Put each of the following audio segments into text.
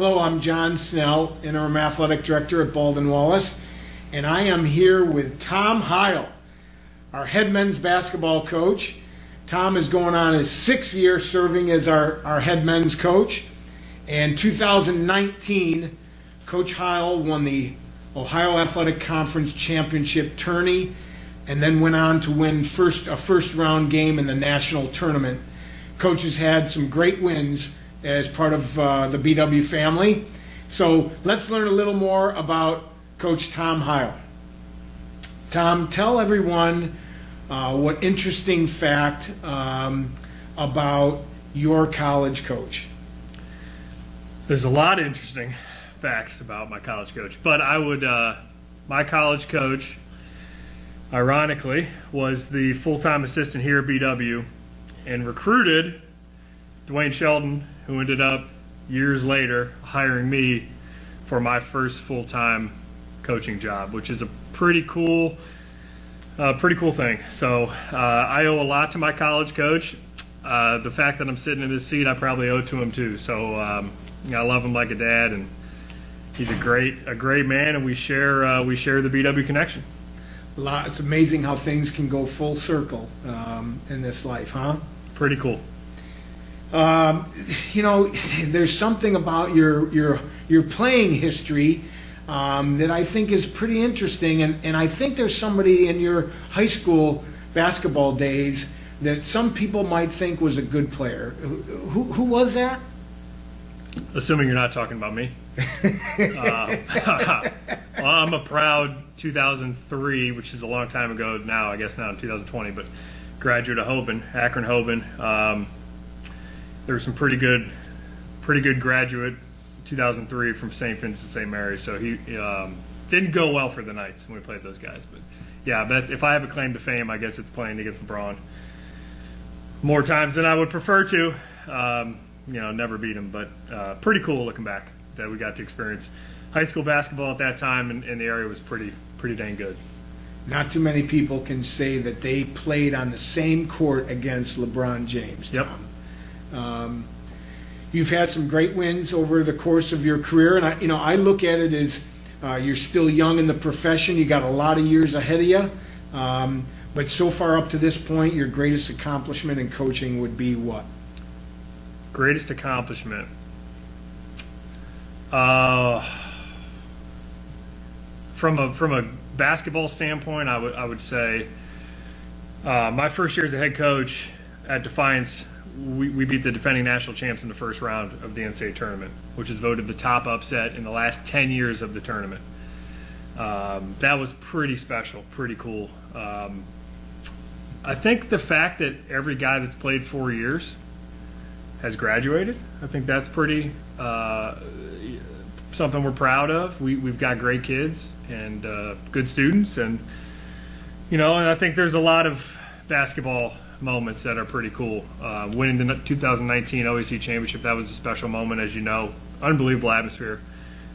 Hello, I'm John Snell, Interim Athletic Director at Baldwin Wallace, and I am here with Tom Heil, our head men's basketball coach. Tom is going on his 6th year serving as our head men's coach. In 2019, Coach Heil won the Ohio Athletic Conference Championship tourney and then went on to win a first round game in the national tournament. Coach has had some great wins as part of the BW family. So let's learn a little more about Coach Tom Heil. Tom, tell everyone what interesting fact about your college coach. There's a lot of interesting facts about my college coach, but I would, my college coach, ironically, was the full-time assistant here at BW and recruited Dwayne Sheldon, who ended up years later hiring me for my first full-time coaching job, which is a pretty cool thing. So I owe a lot to my college coach. The fact that I'm sitting in this seat, I probably owe to him too. So I love him like a dad, and he's a great man, and we share the BW connection. It's amazing how things can go full circle in this life, huh? Pretty cool. You know, there's something about your playing history that I think is pretty interesting, and I think there's somebody in your high school basketball days that some people might think was a good player. Who was that? Assuming you're not talking about me. Well, I'm a proud 2003, which is a long time ago now, I guess now in 2020, but graduate of Hoban, Akron Hoban. There was some pretty good graduate 2003 from St. Vincent St. Mary, so he didn't go well for the Knights when we played those guys. But yeah, if I have a claim to fame, I guess it's playing against LeBron more times than I would prefer to. Never beat him, but pretty cool looking back that we got to experience high school basketball at that time, and the area was pretty dang good. Not too many people can say that they played on the same court against LeBron James, Tom. Yep. You've had some great wins over the course of your career, and I look at it as you're still young in the profession. You got a lot of years ahead of you, but so far up to this point, your greatest accomplishment in coaching would be what? Greatest accomplishment. From a basketball standpoint, I would say my first year as a head coach at Defiance, we beat the defending national champs in the first round of the NCAA tournament, which is voted the top upset in the last 10 years of the tournament. That was pretty special, pretty cool. I think the fact that every guy that's played 4 years has graduated, I think that's pretty something we're proud of. We've got great kids and good students, and and I think there's a lot of basketball moments that are pretty cool. Winning the 2019 OAC championship, that was a special moment, as you know. Unbelievable atmosphere.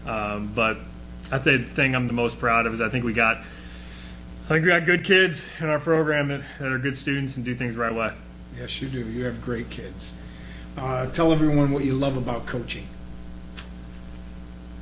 But I'd say the thing I'm the most proud of is I think we got good kids in our program that are good students and do things the right way. Yes, you do. You have great kids. Tell everyone what you love about coaching.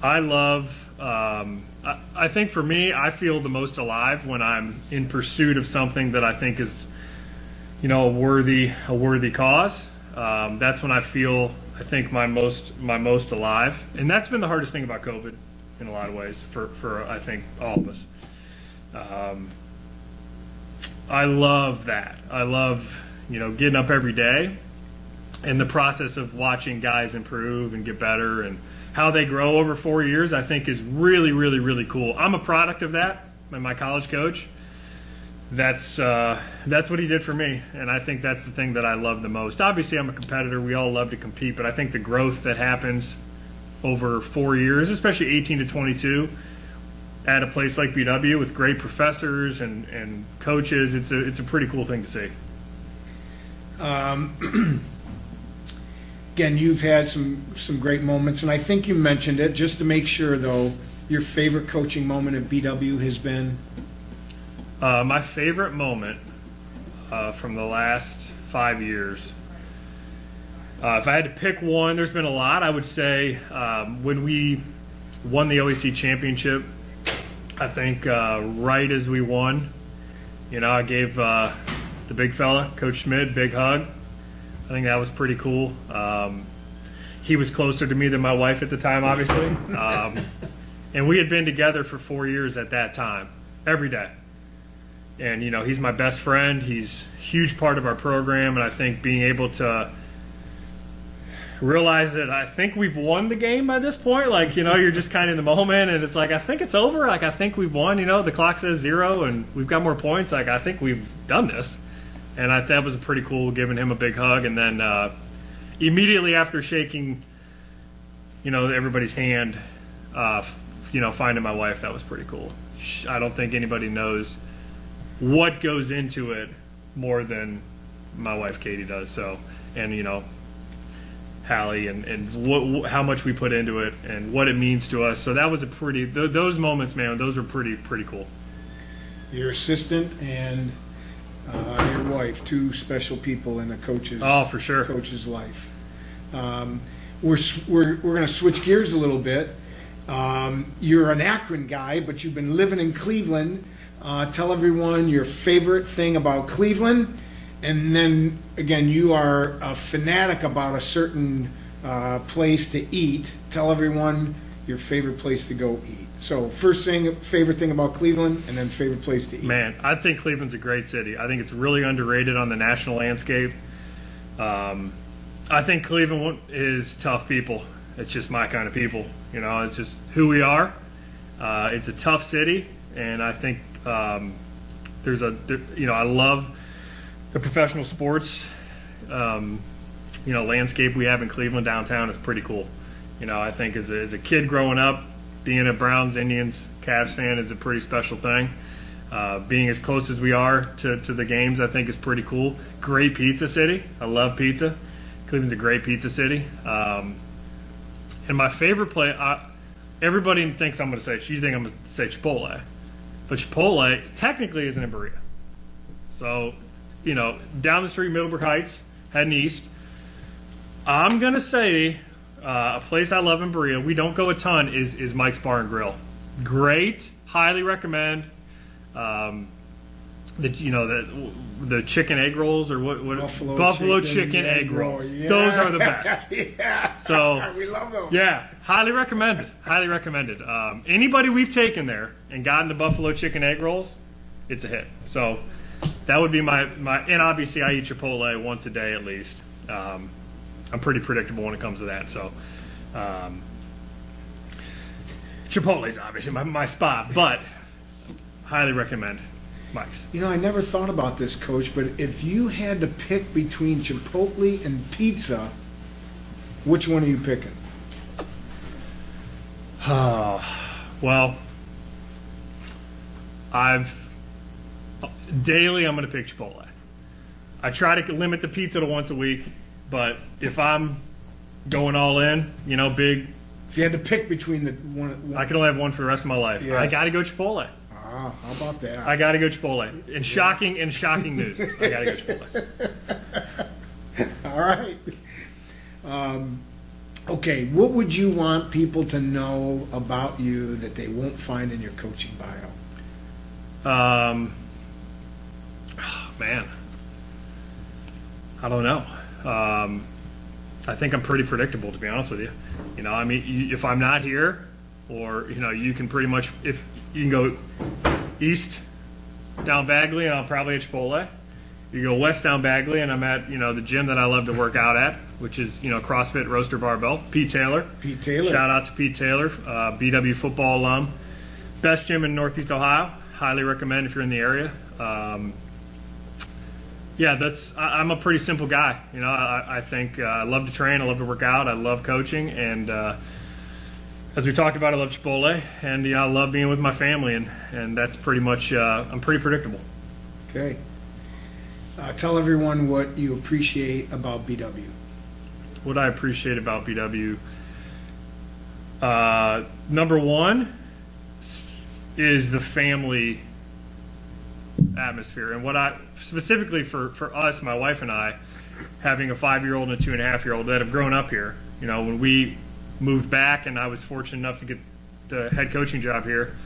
I love, I think for me, I feel the most alive when I'm in pursuit of something that I think is, a worthy cause. That's when I feel, I think, my most alive. And that's been the hardest thing about COVID in a lot of ways for I think all of us. I love that. I love, getting up every day and the process of watching guys improve and get better, and how they grow over 4 years, I think is really, really, really cool. I'm a product of that, and my college coach. That's what he did for me, and I think that's the thing that I love the most. Obviously, I'm a competitor. We all love to compete, but I think the growth that happens over 4 years, especially 18 to 22, at a place like BW with great professors and coaches, it's a pretty cool thing to see. Again, you've had some great moments, and I think you mentioned it. Just to make sure, though, your favorite coaching moment at BW has been? My favorite moment from the last 5 years If I had to pick one, there's been a lot. I would say when we won the OAC championship, I think right as we won, I gave the big fella, Coach Schmidt, big hug. I think that was pretty cool. He was closer to me than my wife at the time, obviously. And we had been together for 4 years at that time, every day. And, he's my best friend. He's a huge part of our program. And I think being able to realize that I think we've won the game by this point. Like, you're just kind of in the moment, and it's like, I think it's over. Like, I think we've won. The clock says 0, and we've got more points. Like, I think we've done this. And that was pretty cool, giving him a big hug. And then immediately after shaking, everybody's hand, finding my wife, that was pretty cool. I don't think anybody knows what goes into it more than my wife Katie does. So, and Hallie and how much we put into it and what it means to us. So that was those moments, man, those were pretty cool. Your assistant and your wife, two special people in a coach's for sure. Coach's life. We're going to switch gears a little bit. You're an Akron guy, but you've been living in Cleveland. Tell everyone your favorite thing about Cleveland. And then, again, you are a fanatic about a certain place to eat. Tell everyone your favorite place to go eat. So first thing, favorite thing about Cleveland, and then favorite place to eat. Man, I think Cleveland's a great city. I think it's really underrated on the national landscape. I think Cleveland is tough people. It's just my kind of people. It's just who we are. It's a tough city, and I think I love the professional sports, landscape we have in Cleveland downtown is pretty cool. I think as a kid growing up, being a Browns, Indians, Cavs fan is a pretty special thing. Being as close as we are to the games, I think is pretty cool. Great pizza city. I love pizza. Cleveland's a great pizza city. And my favorite place, everybody thinks I'm going to say, you think I'm going to say Chipotle. But Chipotle technically isn't in Berea. So, down the street, Middlebrook Heights, heading east. I'm going to say a place I love in Berea, we don't go a ton, is Mike's Bar and Grill. Great, highly recommend. The chicken egg rolls, or what Buffalo chicken egg rolls. Yeah. Those are the best. Yeah. So we love those. Yeah, highly recommended. Highly recommended. Anybody we've taken there and gotten the Buffalo chicken egg rolls, it's a hit. So that would be my and obviously I eat Chipotle once a day at least. I'm pretty predictable when it comes to that. So Chipotle's obviously my spot, but highly recommend Mike's. I never thought about this, Coach, but if you had to pick between Chipotle and pizza, which one are you picking? Well, daily I'm going to pick Chipotle. I try to limit the pizza to once a week, but if I'm going all in, big. If you had to pick between the one, I can only have one for the rest of my life. Yes. I got to go Chipotle. How about that? I got to go Chipotle. In shocking news, I got to go Chipotle. All right. Okay, what would you want people to know about you that they won't find in your coaching bio? Man, I don't know. I think I'm pretty predictable, to be honest with you. If I'm not here, or you can pretty much, if you can go east down Bagley, and I'm probably at Chipotle. You go west down Bagley, and I'm at the gym that I love to work out at, which is CrossFit Roaster Barbell. Pete Taylor. Shout out to Pete Taylor, BW football alum. Best gym in Northeast Ohio. Highly recommend if you're in the area. I'm a pretty simple guy. I think I love to train, I love to work out, I love coaching, and as we talked about, I love Chipotle, and I love being with my family, and that's pretty much. I'm pretty predictable. Okay. Tell everyone what you appreciate about BW. What I appreciate about BW. Number one is the family atmosphere, and what I specifically for us, my wife and I, having a 5-year-old and a 2.5-year-old that have grown up here. You know, when we moved back and I was fortunate enough to get the head coaching job here,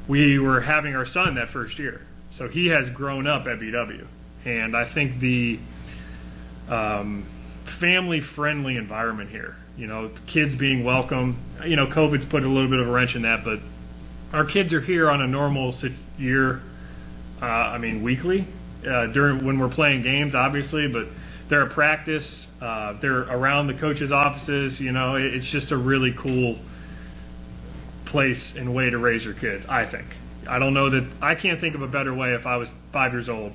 we were having our son that first year. So he has grown up at BW. And I think the family-friendly environment here, you know, kids being welcome, you know, COVID's put a little bit of a wrench in that, but our kids are here on a normal year, weekly, when we're playing games, obviously, but they're at practice, they're around the coaches' offices, you know, it's just a really cool place and way to raise your kids, I think. I don't know that, I can't think of a better way if I was 5 years old,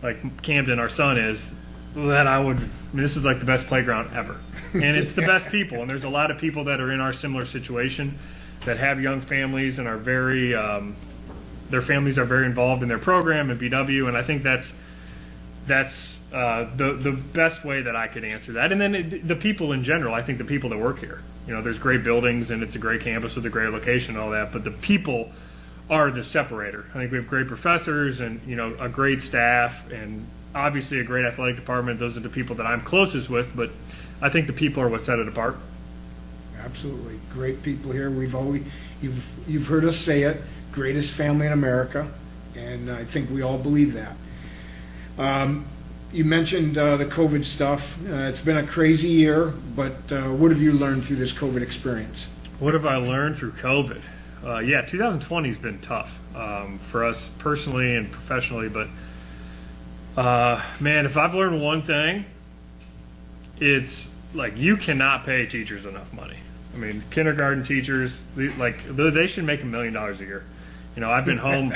like Camden, our son is, that I would, this is like the best playground ever. And it's the best people, and there's a lot of people that are in our similar situation that have young families and are very, their families are very involved in their program and BW, and I think that's the best way that I could answer that. And then the people in general, I think the people that work here, you know, there's great buildings and it's a great campus with a great location and all that, but the people are the separator. I think we have great professors and, you know, a great staff and obviously a great athletic department. Those are the people that I'm closest with, but I think the people are what set it apart. Absolutely. Great people here. You've heard us say it, greatest family in America, and I think we all believe that. You mentioned the COVID stuff. It's been a crazy year, but what have you learned through this COVID experience? What have I learned through COVID? 2020 has been tough for us personally and professionally, but man, if I've learned one thing, it's like you cannot pay teachers enough money. I mean, kindergarten teachers, they should make $1 million a year. You know, I've been home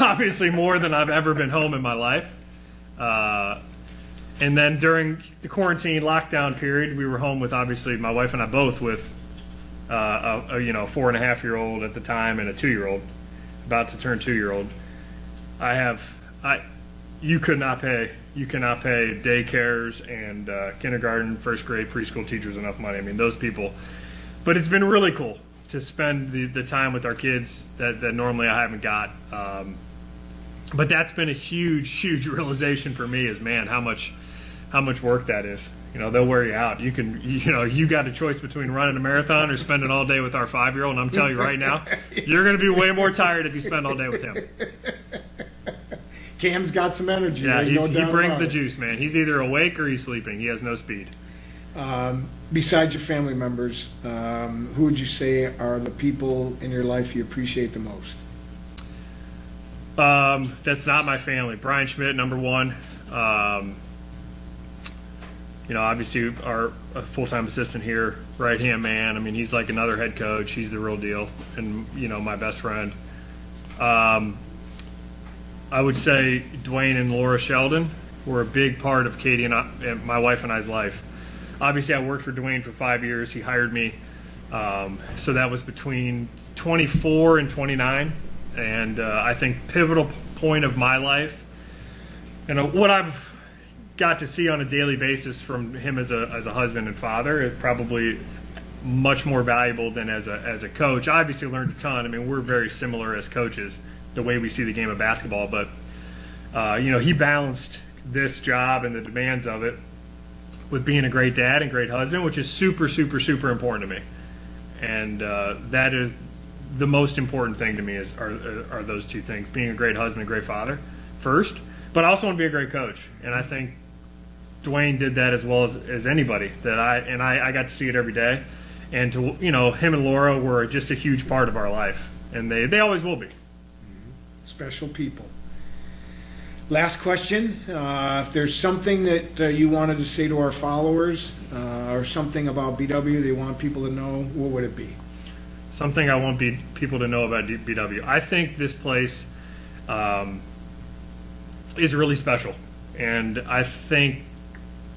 obviously more than I've ever been home in my life. And then during the quarantine lockdown period, we were home with, obviously, my wife and I both with a 4.5-year-old at the time and a 2-year-old, about to turn 2-year-old. You cannot pay daycares and kindergarten, first grade, preschool teachers enough money. I mean, those people. But it's been really cool to spend the time with our kids that normally I haven't got. But that's been a huge realization for me is, man, how much work that is. You know, they'll wear you out. You got a choice between running a marathon or spending all day with our 5-year-old, and I'm telling you right now, you're going to be way more tired if you spend all day with him. Cam's got some energy. Yeah, he brings the juice, man. He's either awake or he's sleeping. He has no speed. Besides your family members, who would you say are the people in your life you appreciate the most? That's not my family. Brian Schmidt, number one. Obviously our full-time assistant here, right-hand man. I mean, he's like another head coach. He's the real deal, and my best friend. I would say Dwayne and Laura Sheldon were a big part of Katie and my wife and I's life. Obviously, I worked for Dwayne for 5 years. He hired me, so that was between 24 and 29, and I think pivotal point of my life. And what I've got to see on a daily basis from him as a husband and father is probably much more valuable than as a coach. I obviously learned a ton. I mean, we're very similar as coaches, the way we see the game of basketball, but he balanced this job and the demands of it with being a great dad and great husband, which is super important to me. And that is the most important thing to me are those two things: being a great husband and great father first, but I also want to be a great coach. And I think Dwayne did that as well as anybody that I got to see it every day. And him and Laura were just a huge part of our life, and they always will be. Special people. Last question. If there's something that you wanted to say to our followers or something about BW they want people to know, what would it be? Something I want people to know about BW. I think this place is really special. And I think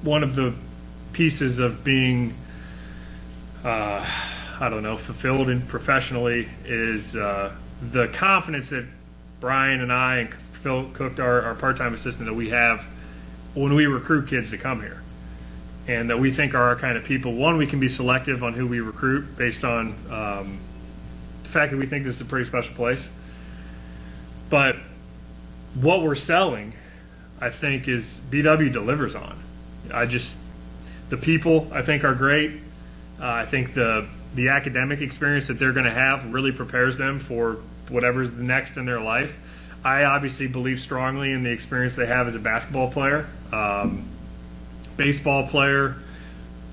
one of the pieces of being, fulfilled and professionally is the confidence that Brian and I and Phil Cook, our part-time assistant, that we have when we recruit kids to come here, and that we think are our kind of people. One, we can be selective on who we recruit based on the fact that we think this is a pretty special place. But what we're selling, I think, is BW delivers on. The people I think are great. I think the academic experience that they're going to have really prepares them for whatever's next in their life. I obviously believe strongly in the experience they have as a basketball player, baseball player,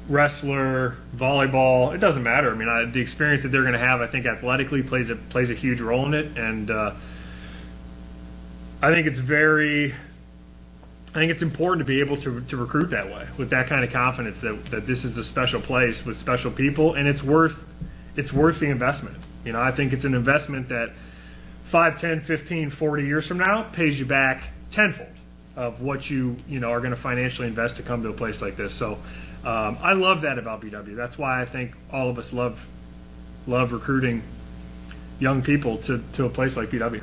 wrestler, volleyball. It doesn't matter. I mean, the experience that they're going to have, I think, athletically plays a huge role in it, and I think it's important to be able to recruit that way with that kind of confidence that this is a special place with special people, and it's worth the investment. You know, I think it's an investment that 5, 10, 15, 40 years from now pays you back tenfold of what you are going to financially invest to come to a place like this. So I love that about BW. That's why I think all of us love recruiting young people to a place like BW.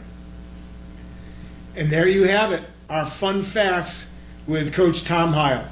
And there you have it, our fun facts with Coach Tom Heil.